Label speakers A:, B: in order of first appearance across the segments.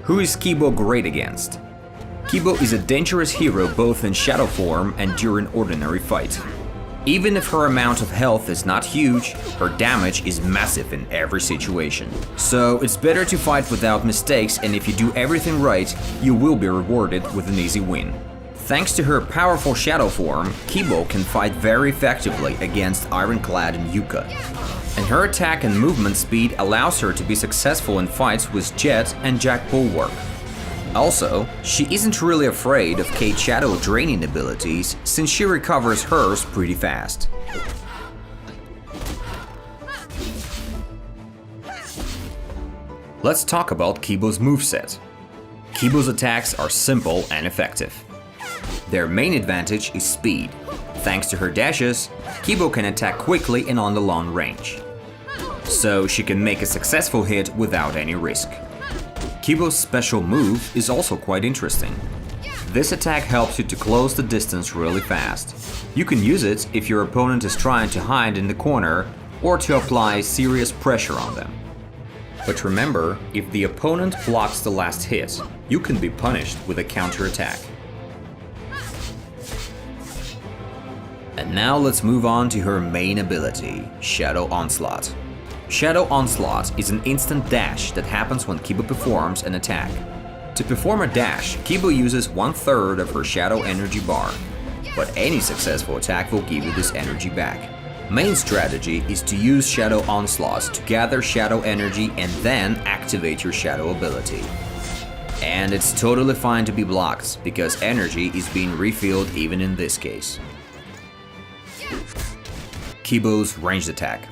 A: Who is Kibo great against? Kibo is a dangerous hero both in shadow form and during ordinary fight. Even if her amount of health is not huge, her damage is massive in every situation. So it's better to fight without mistakes, and if you do everything right, you will be rewarded with an easy win. Thanks to her powerful shadow form, Kibo can fight very effectively against Ironclad and Yuka. And her attack and movement speed allows her to be successful in fights with Jet and Jack Bulwark. Also, she isn't really afraid of Kate's shadow draining abilities, since she recovers hers pretty fast. Let's talk about Kibo's moveset. Kibo's attacks are simple and effective. Their main advantage is speed. Thanks to her dashes, Kibo can attack quickly and on the long range. So she can make a successful hit without any risk. Kibo's special move is also quite interesting. This attack helps you to close the distance really fast. You can use it if your opponent is trying to hide in the corner or to apply serious pressure on them. But remember, if the opponent blocks the last hit, you can be punished with a counter-attack. And now let's move on to her main ability, Shadow Onslaught. Shadow Onslaught is an instant dash that happens when Kibo performs an attack. To perform a dash, Kibo uses 1/3 of her Shadow Energy bar, but any successful attack will give you this energy back. Main strategy is to use Shadow Onslaught to gather Shadow Energy and then activate your Shadow ability. And it's totally fine to be blocked, because energy is being refilled even in this case. Kibo's ranged attack.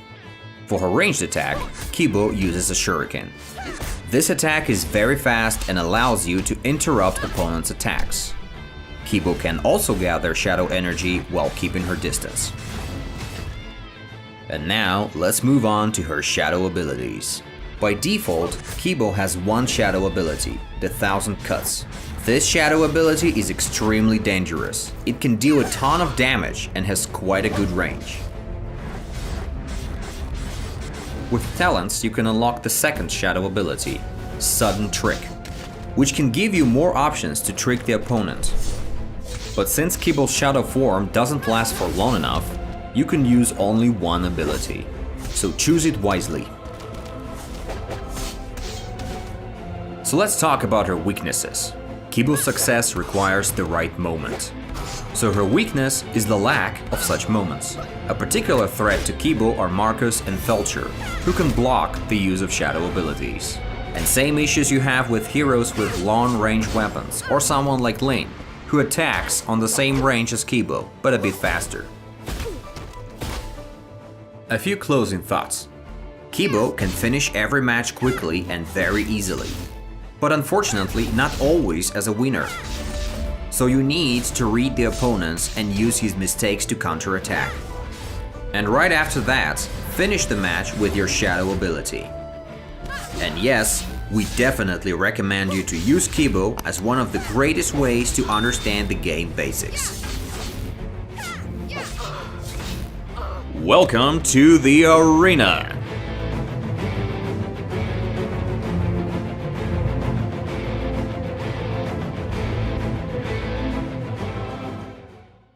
A: For her ranged attack, Kibo uses a shuriken. This attack is very fast and allows you to interrupt opponents' attacks. Kibo can also gather shadow energy while keeping her distance. And now, let's move on to her shadow abilities. By default, Kibo has one shadow ability, the 1000 Cuts. This shadow ability is extremely dangerous. It can deal a ton of damage and has quite a good range. With talents, you can unlock the second shadow ability, Sudden Trick, which can give you more options to trick the opponent. But since Kibo's shadow form doesn't last for long enough, you can use only one ability, so choose it wisely. So let's talk about her weaknesses. Kibo's success requires the right moment. So her weakness is the lack of such moments. A particular threat to Kibo are Marcus and Felcher, who can block the use of shadow abilities. And same issues you have with heroes with long-range weapons, or someone like Lin, who attacks on the same range as Kibo, but a bit faster. A few closing thoughts. Kibo can finish every match quickly and very easily, but unfortunately not always as a winner. So you need to read the opponents and use his mistakes to counterattack. And right after that, finish the match with your shadow ability. And yes, we definitely recommend you to use Kibo as one of the greatest ways to understand the game basics. Welcome to the arena!